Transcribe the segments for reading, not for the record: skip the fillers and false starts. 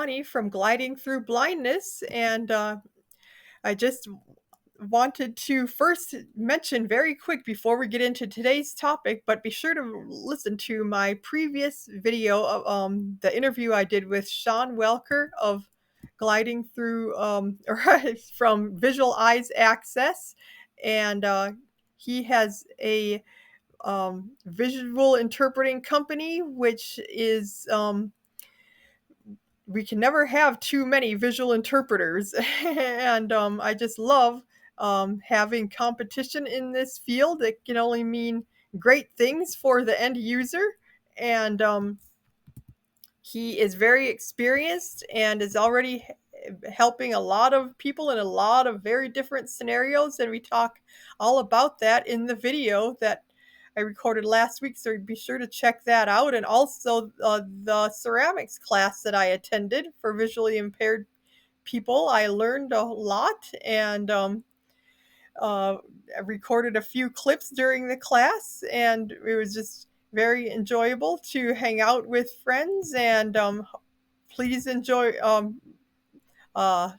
Johnny from Gliding Through Blindness, and I just wanted to first mention very quick before we get into today's topic, but be sure to listen to my previous video of the interview I did with Sean Welker of Gliding Through or from Visual Eyes Access, and he has a visual interpreting company, which is we can never have too many visual interpreters. And I just love having competition in this field. It can only mean great things for the end user. And he is very experienced and is already helping a lot of people in a lot of very different scenarios. And we talk all about that in the video that I recorded last week, so be sure to check that out. And also the ceramics class that I attended for visually impaired people. I learned a lot, and I recorded a few clips during the class, and it was just very enjoyable to hang out with friends. And please enjoy uh,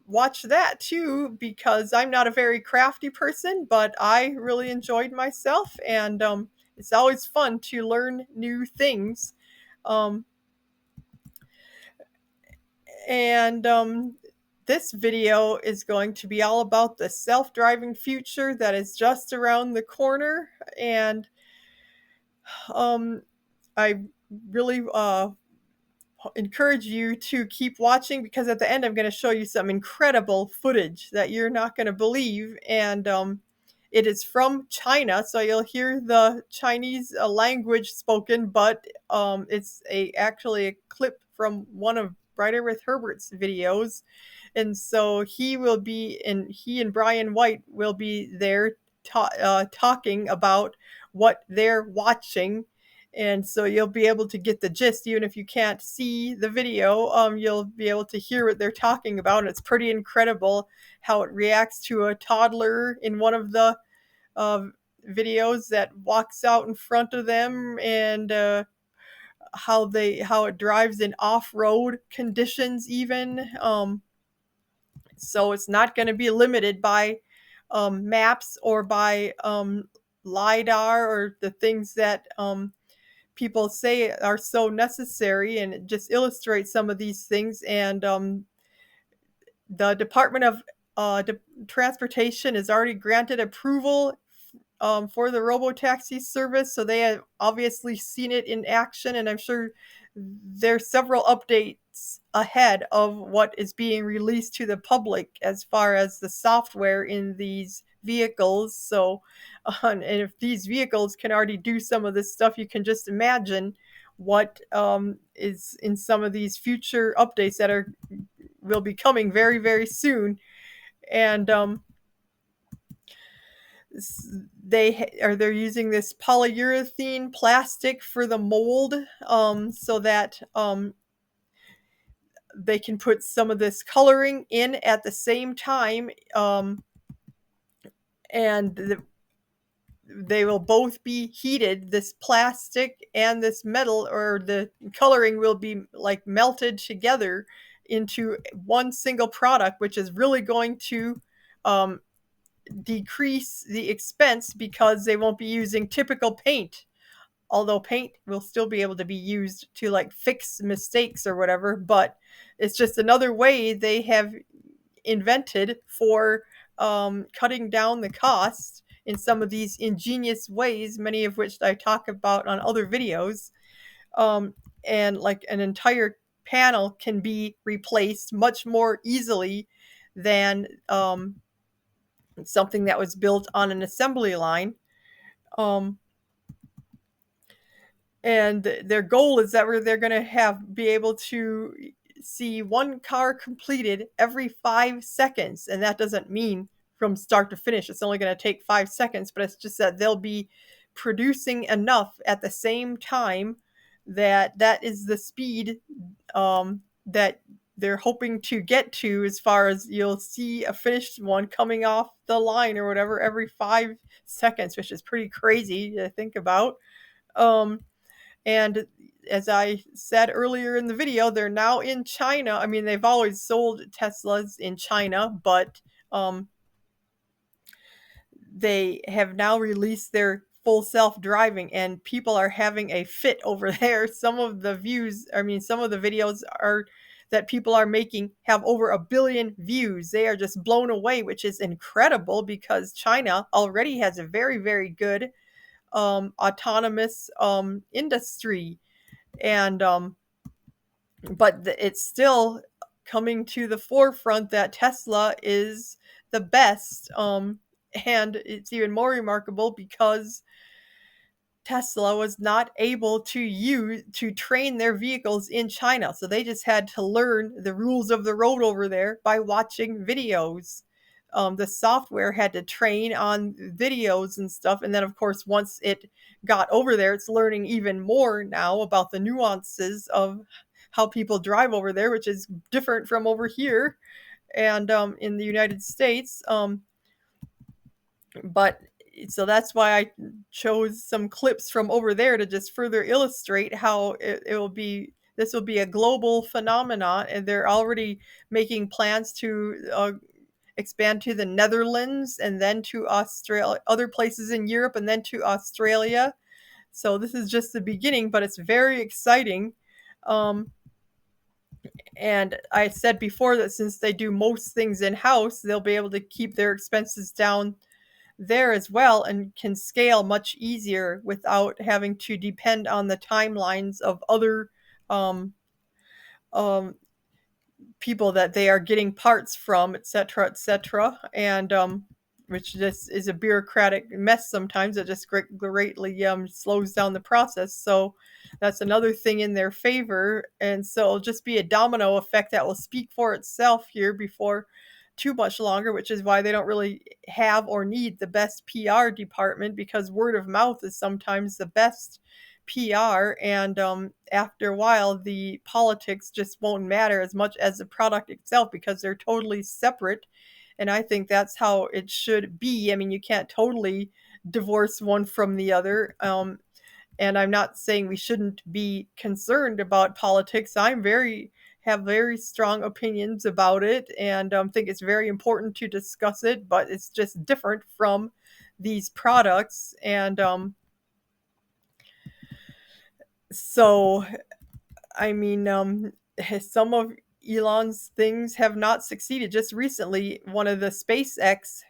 watch that too, because I'm not a very crafty person, but I really enjoyed myself, and it's always fun to learn new things. Um, and This video is going to be all about the self-driving future that is just around the corner, and um, I really encourage you to keep watching, because at the end I'm going to show you some incredible footage that you're not going to believe. And it is from China, so you'll hear the Chinese language spoken, but it's actually a clip from one of Brighter with Herbert's videos. And so he and Brian White will be there talking about what they're watching. And so you'll be able to get the gist. Even if you can't see the video, you'll be able to hear what they're talking about. And it's pretty incredible how it reacts to a toddler in one of the uh, videos that walks out in front of them, and how it drives in off-road conditions even. So it's not going to be limited by maps or by LiDAR or the things that people say are so necessary. And it just illustrates some of these things. And the Department of Transportation has already granted approval for the robotaxi service, so they have obviously seen it in action, and I'm sure there's several updates ahead of what is being released to the public as far as the software in these vehicles. So, and if these vehicles can already do some of this stuff, you can just imagine what is in some of these future updates that will be coming very, very soon. And they're using this polyurethane plastic for the mold, so that they can put some of this coloring in at the same time, and they will both be heated. This plastic and this metal, or the coloring, will be like melted together into one single product, which is really going to um, decrease the expense, because they won't be using typical paint. Although paint will still be able to be used to like fix mistakes or whatever, but it's just another way they have invented for cutting down the cost in some of these ingenious ways, many of which I talk about on other videos. And like an entire panel can be replaced much more easily than something that was built on an assembly line. Um, and their goal is that they're going to be able to see one car completed every 5 seconds. And that doesn't mean from start to finish it's only going to take 5 seconds, but it's just that they'll be producing enough at the same time that is the speed that they're hoping to get to, as far as you'll see a finished one coming off the line or whatever every 5 seconds, which is pretty crazy to think about. um, and as I said earlier in the video, they're now in China. I mean, they've always sold Teslas in China, but um, they have now released their full self-driving, and people are having a fit over there. Some of the views, I mean, some of the videos are that people are making have over 1 billion views. They are just blown away, which is incredible because China already has a very, very good autonomous industry. And but it's still coming to the forefront that Tesla is the best. And it's even more remarkable because Tesla was not able to train their vehicles in China. So they just had to learn the rules of the road over there by watching videos. The software had to train on videos and stuff. And then, of course, once it got over there, it's learning even more now about the nuances of how people drive over there, which is different from over here and in the United States. But so that's why I chose some clips from over there to just further illustrate how it will be. This will be a global phenomenon, and they're already making plans to expand to the Netherlands and then to Australia, other places in Europe, and then to Australia. So this is just the beginning, but it's very exciting. Um, and I said before that since they do most things in house, they'll be able to keep their expenses down there as well and can scale much easier without having to depend on the timelines of other um, um, people that they are getting parts from, etc., etc., and which just is a bureaucratic mess sometimes. It just greatly slows down the process. So that's another thing in their favor, and so it'll just be a domino effect that will speak for itself here before too much longer, which is why they don't really have or need the best PR department because word of mouth is sometimes the best PR, and after a while, the politics just won't matter as much as the product itself because they're totally separate. And I think that's how it should be. I mean, you can't totally divorce one from the other. And I'm not saying we shouldn't be concerned about politics. Have very strong opinions about it, and think it's very important to discuss it. But it's just different from these products, and so I mean, some of Elon's things have not succeeded. Just recently, one of the SpaceX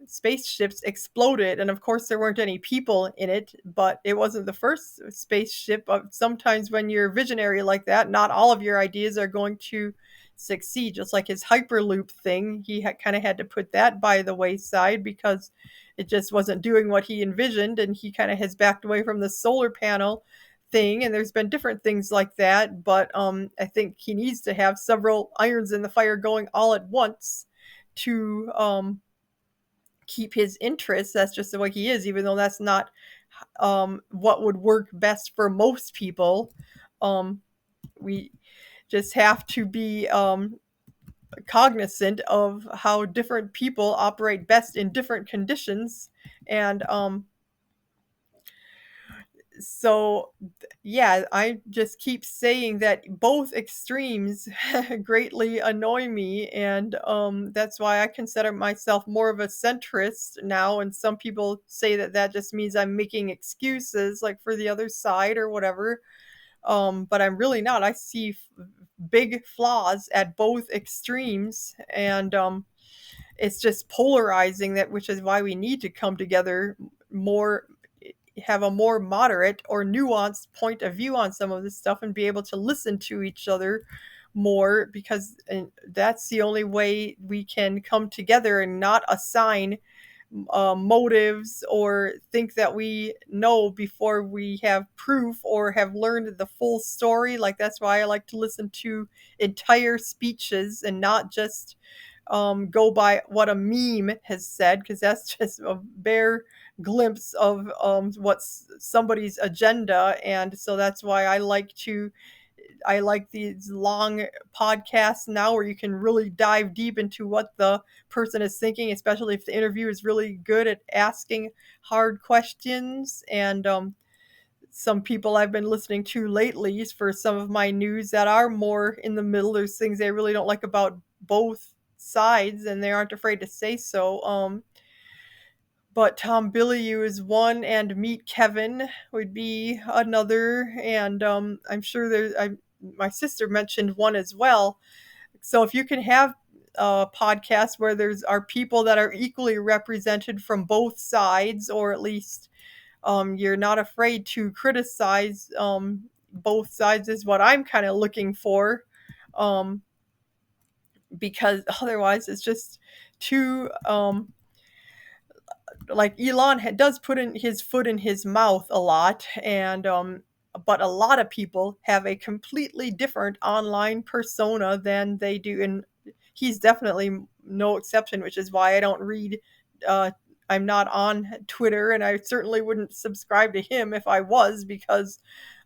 spaceships exploded, and of course, there weren't any people in it, but it wasn't the first spaceship. Sometimes, when you're visionary like that, not all of your ideas are going to succeed. Just like his Hyperloop thing, he kind of had to put that by the wayside because it just wasn't doing what he envisioned, and he kind of has backed away from the solar panel thing, and there's been different things like that, but I think he needs to have several irons in the fire going all at once to keep his interests. That's just the way he is, even though that's not what would work best for most people. We just have to be cognizant of how different people operate best in different conditions, and so yeah, I just keep saying that both extremes greatly annoy me, and that's why I consider myself more of a centrist now, and some people say that that just means I'm making excuses like for the other side or whatever, but I'm really not. I see big flaws at both extremes, and it's just polarizing, that which is why we need to come together more, have a more moderate or nuanced point of view on some of this stuff and be able to listen to each other more, because that's the only way we can come together and not assign motives or think that we know before we have proof or have learned the full story. Like, that's why I like to listen to entire speeches and not just go by what a meme has said, because that's just a bare glimpse of what's somebody's agenda. And so that's why I like these long podcasts now where you can really dive deep into what the person is thinking, especially if the interview is really good at asking hard questions. And some people I've been listening to lately for some of my news that are more in the middle. There's things they really don't like about both sides, and they aren't afraid to say so. But Tom Bilyeu is one, and Meet Kevin would be another, and I'm sure my sister mentioned one as well. So if you can have a podcast where there's are people that are equally represented from both sides, or at least you're not afraid to criticize both sides, is what I'm kind of looking for. Um, because otherwise, it's just too like Elon does put in his foot in his mouth a lot, and but a lot of people have a completely different online persona than they do, and he's definitely no exception, which is why I don't read. Uh, I'm not on Twitter, and I certainly wouldn't subscribe to him if I was, because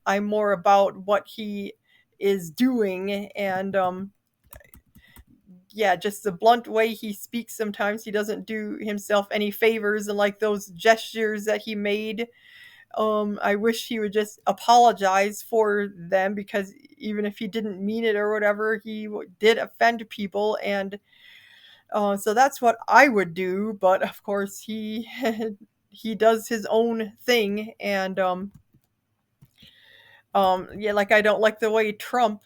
I'm more about what he is doing, and yeah, just the blunt way he speaks sometimes, he doesn't do himself any favors, and like those gestures that he made, I wish he would just apologize for them, because even if he didn't mean it or whatever, he did offend people, and so that's what I would do. But of course, he he does his own thing, and yeah, like I don't like the way Trump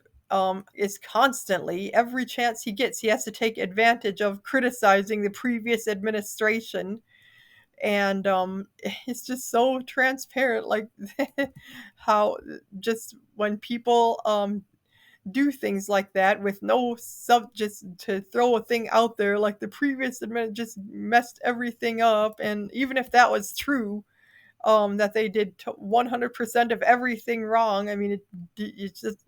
is constantly, every chance he gets, he has to take advantage of criticizing the previous administration, and it's just so transparent, like how just when people do things like that with no sub, just to throw a thing out there like the previous admin just messed everything up, and even if that was true, that they did 100% of everything wrong. I mean, it's just,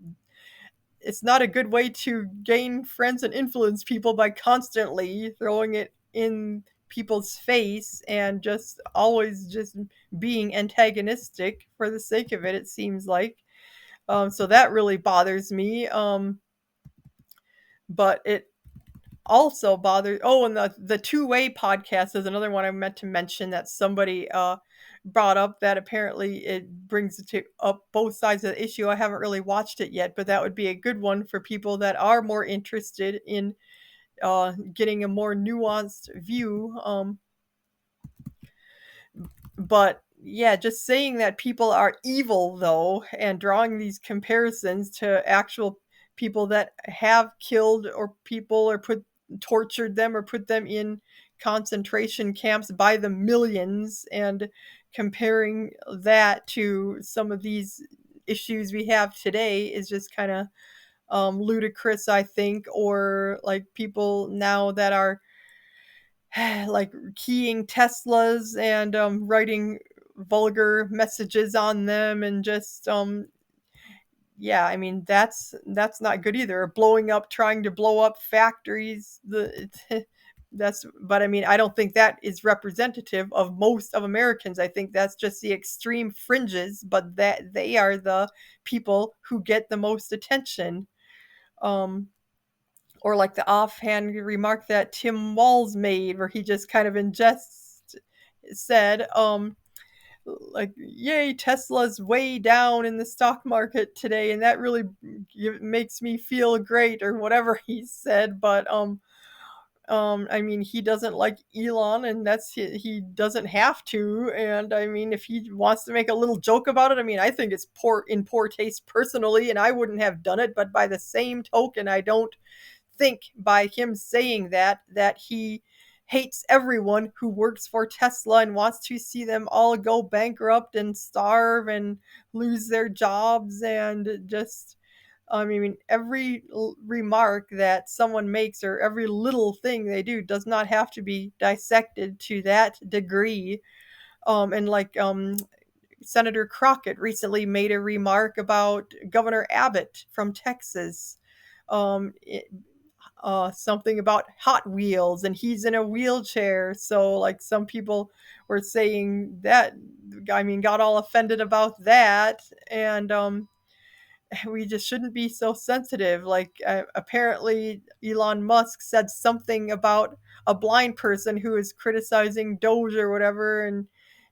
it's not a good way to gain friends and influence people by constantly throwing it in people's face and just always just being antagonistic for the sake of it. It seems like, so that really bothers me. But it also bothers. Oh, and the two-way podcast is another one I meant to mention that somebody brought up, that apparently it brings it to up both sides of the issue. I haven't really watched it yet, but that would be a good one for people that are more interested in getting a more nuanced view. But yeah, just saying that people are evil though, and drawing these comparisons to actual people that have killed or people, or put tortured them, or put them in concentration camps by the millions, and comparing that to some of these issues we have today is just kind of ludicrous, I think. Or like people now that are like keying Teslas and writing vulgar messages on them, and just yeah, I mean that's not good either. Blowing up, trying to blow up factories. The that's, but I mean, I don't think that is representative of most of Americans. I think that's just the extreme fringes, but that they are the people who get the most attention. Um, or like the offhand remark that Tim Walz made, where he just kind of in jest said, like, "Yay, Tesla's way down in the stock market today," and that really makes me feel great, or whatever he said. But I mean, he doesn't like Elon, and he doesn't have to. And I mean, if he wants to make a little joke about it, I mean, I think it's poor taste personally, and I wouldn't have done it. But by the same token, I don't think by him saying that he hates everyone who works for Tesla and wants to see them all go bankrupt and starve and lose their jobs, and just I mean, every remark that someone makes, or every little thing they do, does not have to be dissected to that degree. And like Senator Crockett recently made a remark about Governor Abbott from Texas. Um, Something about Hot Wheels, and he's in a wheelchair. So, like, some people were saying that, I mean, got all offended about that. And we just shouldn't be so sensitive. Like, apparently, Elon Musk said something about a blind person who is criticizing Doge or whatever, and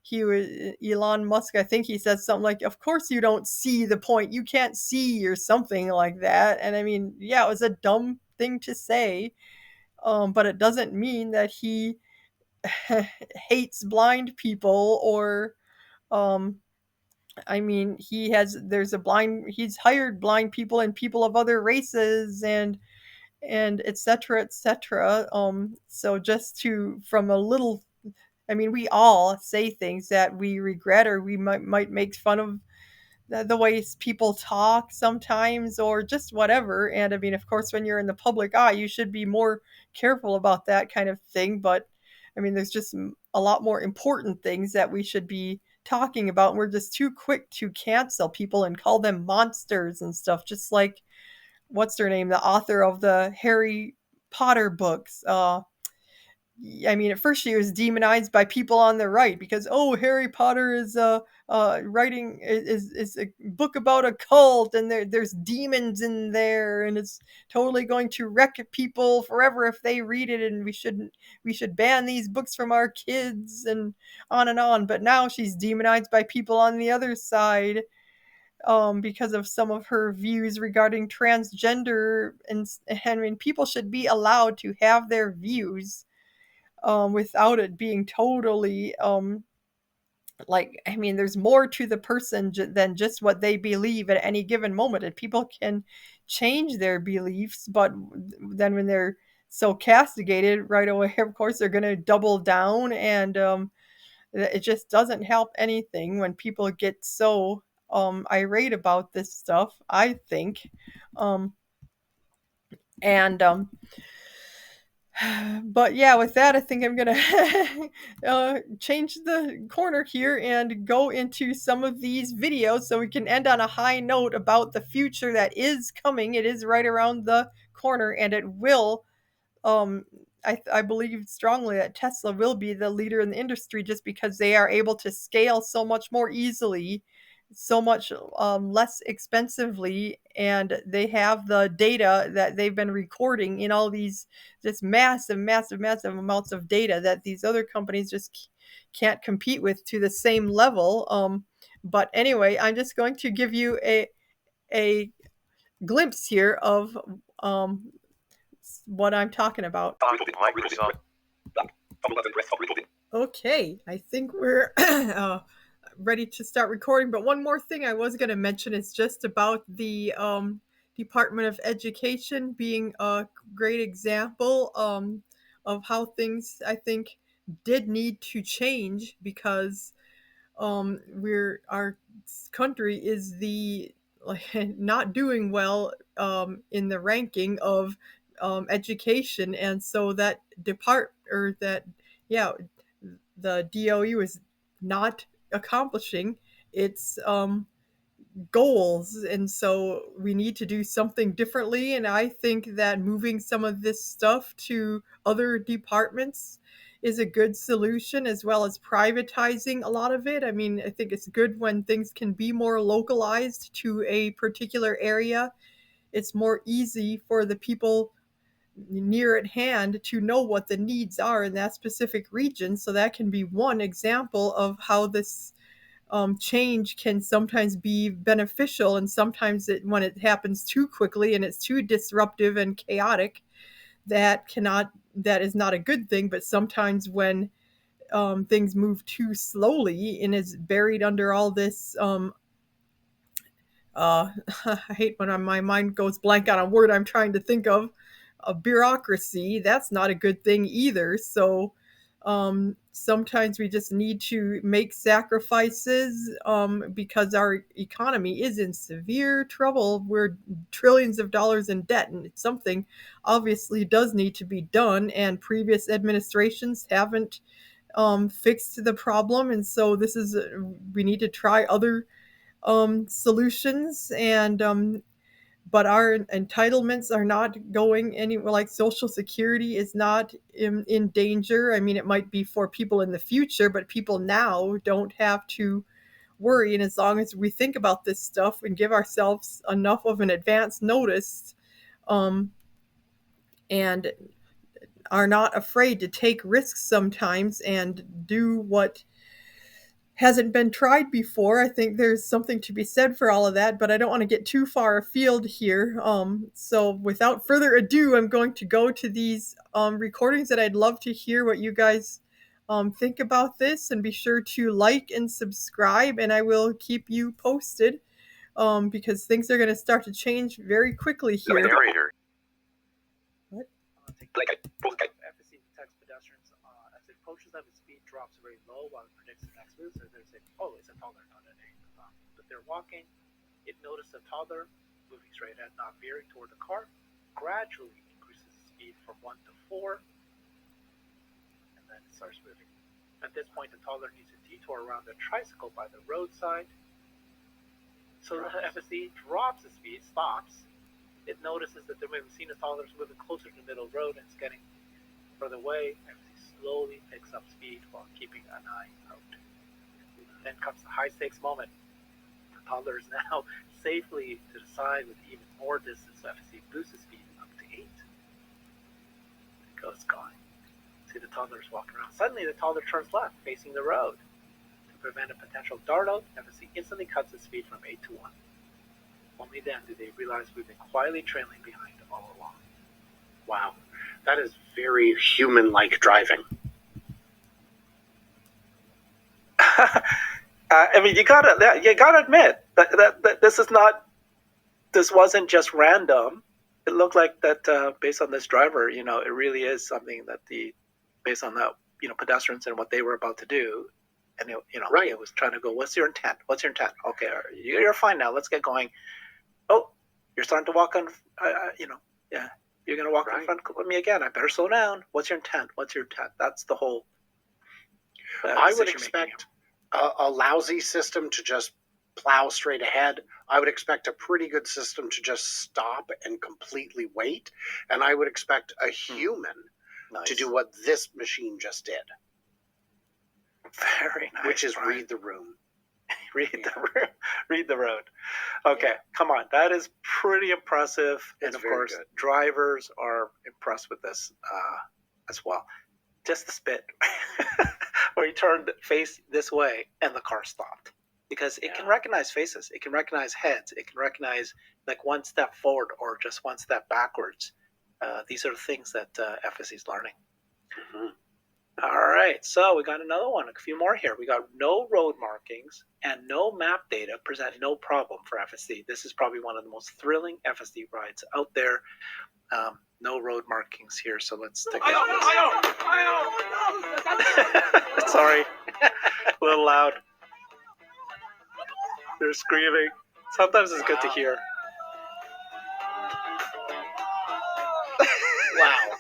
he was Elon Musk, I think he said something like, "Of course you don't see the point. You can't see," or something like that. And I mean, yeah, it was a dumb thing to say, but it doesn't mean that he hates blind people or um I mean, he's hired blind people and people of other races and et cetera, et cetera. So just to from a little, I mean, we all say things that we regret or we might make fun of the ways people talk sometimes or just whatever. And I mean, of course, when you're in the public eye, you should be more careful about that kind of thing. But I mean, there's just a lot more important things that we should be talking about. And we're just too quick to cancel people and call them monsters and stuff, just like what's her name, the author of the Harry Potter books. I mean, at first she was demonized by people on the right because, oh, Harry Potter is writing is a book about a cult and there's demons in there and it's totally going to wreck people forever if they read it and we should ban these books from our kids and on and on. But now she's demonized by people on the other side because of some of her views regarding transgender and I mean, people should be allowed to have their views without it being totally like I mean there's more to the person than just what they believe at any given moment and people can change their beliefs but then when they're so castigated right away of course they're going to double down and it just doesn't help anything when people get so irate about this stuff I think um and but yeah, with that, I think I'm gonna change the corner here and go into some of these videos so we can end on a high note about the future that is coming. It is right around the corner, and it will um, I believe strongly that Tesla will be the leader in the industry just because they are able to scale so much more easily, so much less expensively, and they have the data that they've been recording in all these just massive, massive, massive amounts of data that these other companies just can't compete with to the same level. But anyway, I'm just going to give you a glimpse here of um, what I'm talking about. Okay, I think we're ready to start recording. But one more thing I was going to mention is just about the Department of Education being a great example of how things I think did need to change because we're our country is the like not doing well in the ranking of education and so that depart or that yeah the DOE was not accomplishing its goals and so we need to do something differently and I think that moving some of this stuff to other departments is a good solution as well as privatizing a lot of it. I mean, I think it's good when things can be more localized to a particular area. It's more easy for the people near at hand to know what the needs are in that specific region. So that can be one example of how this change can sometimes be beneficial, and sometimes when it happens too quickly and it's too disruptive and chaotic, that is not a good thing. But sometimes when things move too slowly and is buried under all this I hate when my mind goes blank on a word I'm trying to think of. A bureaucracy, that's not a good thing either. So sometimes we just need to make sacrifices because our economy is in severe trouble. We're trillions of dollars in debt, and it's something obviously does need to be done. And previous administrations haven't fixed the problem, and so this is we need to try other solutions and but our entitlements are not going anywhere like social security is not in danger. I mean it might be for people in the future but people now don't have to worry and as long as we think about this stuff and give ourselves enough of an advance notice um, and are not afraid to take risks sometimes and do what hasn't been tried before. I think there's something to be said for all of that, but I don't want to get too far afield here. So without further ado, I'm going to go to these recordings, and I'd love to hear what you guys think about this. And be sure to like and subscribe, and I will keep you posted because things are going to start to change very quickly here. Narrator. What? FSC detects pedestrians as it approaches them, its speed drops very low while it predicts the next move. So there's it's a toddler, not an egg. But they're walking. It notices a toddler moving straight ahead, not veering toward the car. Gradually increases the speed from 1 to 4, and then it starts moving. At this point, the toddler needs a detour around the tricycle by the roadside. So the FSC drops the speed, stops. It notices that the seen the toddler is moving closer to the middle road and it's getting further away. FSC slowly picks up speed while keeping an eye out. Then comes the high-stakes moment. The toddler is now safely to the side with even more distance. So FSC boosts the speed up to 8. It goes gone. See the toddler is walking around. Suddenly, the toddler turns left, facing the road. To prevent a potential dart-out, FSC instantly cuts the speed from 8 to 1. Only then do they realize we've been quietly trailing behind all along. Wow, that is very human-like driving. I mean, you gotta admit that this wasn't just random. It looked like that based on this driver, it really is something that based on that, pedestrians and what they were about to do, and Right. It was trying to go. What's your intent? Okay, you're fine now. Let's get going. Oh, you're starting to walk on. Yeah, you're gonna walk in front of me again. I better slow down. What's your intent? That's the whole. I would expect a lousy system to just plow straight ahead. I would expect a pretty good system to just stop and completely wait. And I would expect a human to do what this machine just did. Very nice. Which is Brian. read the room. Read the road. Okay, come on. That is pretty impressive. It's and of very course, good. drivers are impressed with this as well. Just the spit where he turned face this way and the car stopped. Because it can recognize faces. It can recognize heads. It can recognize like one step forward or just one step backwards. These are the things that FSC is learning. Mm-hmm. All right, so we got another one, a few more here. We got no road markings and no map data present no problem for FSD. This is probably one of the most thrilling FSD rides out there. No road markings here, so let's take a look. Sorry, a little loud. They're screaming. Sometimes it's good to hear. Wow.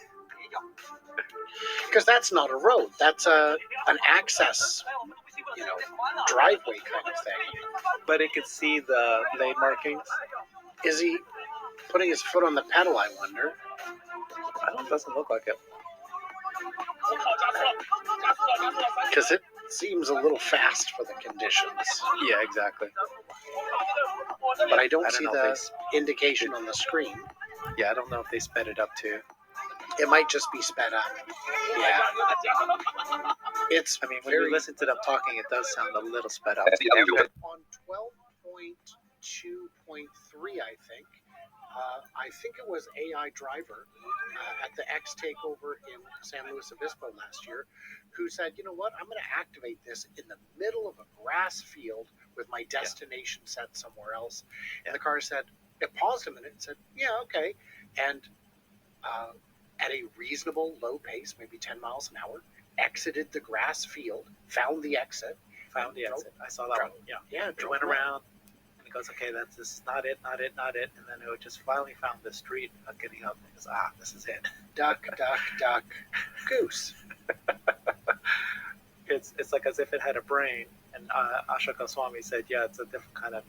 Because that's not a road. That's an access, driveway kind of thing. But it can see the lane markings. Is he putting his foot on the pedal, I wonder? It doesn't look like it. Because it seems a little fast for the conditions. Yeah, exactly. But I don't see know the if indication on the screen. Yeah, I don't know if they sped it up too. It might just be sped up. Yeah. It's when you listen to them talking, it does sound a little sped up. On 12.2.3, I think it was AI Driver at the X takeover in San Luis Obispo last year, who said, you know what, I'm going to activate this in the middle of a grass field with my destination set somewhere else. And the car said, it paused a minute and said, yeah, okay. And at a reasonable low pace, maybe 10 miles an hour, exited the grass field, found the exit. I saw that one. Yeah. It went around, and it goes, okay, this is not it. And then it just finally found the street getting up. And goes, this is it. Duck, duck, duck, goose. It's like as if it had a brain. And Asha Goswami said, yeah, it's a different kind of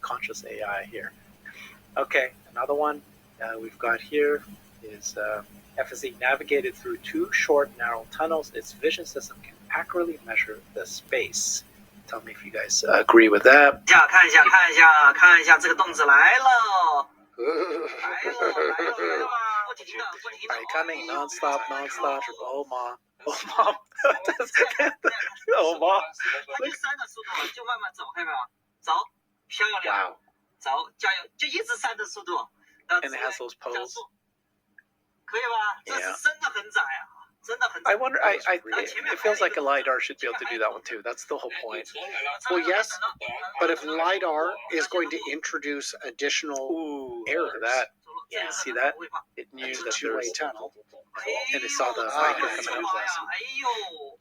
conscious AI here. Okay, another one we've got here is FSC navigated through 2 short, narrow tunnels. Its vision system can accurately measure the space. Tell me if you guys agree with that. 看一下，这个动子来了，Right, coming non-stop. Oh mom. 我妈。它就闪的速度就慢慢走，看到没有？走，漂亮， Wow. 走，加油，就一直闪的速度。 And it has those poles. 可以吧？这是真的很窄啊，真的很窄。 I wonder. It feels like a lidar should be able to do that one too. That's the whole point. Well, yes, but if LiDAR is going to introduce additional Ooh, errors, that. Yeah, see that? It knew it's a that there two-way was, tunnel. and it saw the Ah, micro that's coming what out. 哎呦，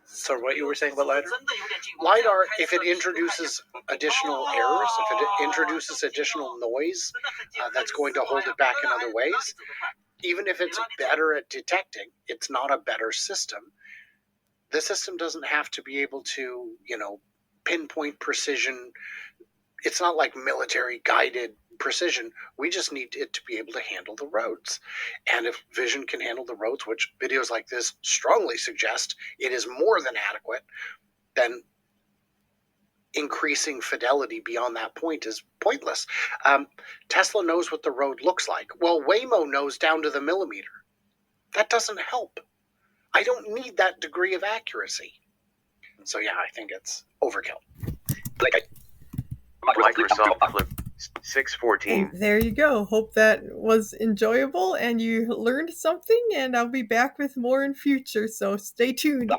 So what you were saying about lidar? 真的有点近。 LiDAR, if it introduces additional errors, if it introduces additional noise that's going to hold it back in other ways, even if it's better at detecting, it's not a better system. The system doesn't have to be able to, pinpoint precision. It's not like military guided precision. We just need it to be able to handle the roads. And if vision can handle the roads, which videos like this strongly suggest it is more than adequate, then increasing fidelity beyond that point is pointless. Tesla knows what the road looks like. Well, Waymo knows down to the millimeter. That doesn't help. I don't need that degree of accuracy. So yeah, I think it's overkill. Microsoft Flip 614. And there you go. Hope that was enjoyable and you learned something, and I'll be back with more in future, so stay tuned.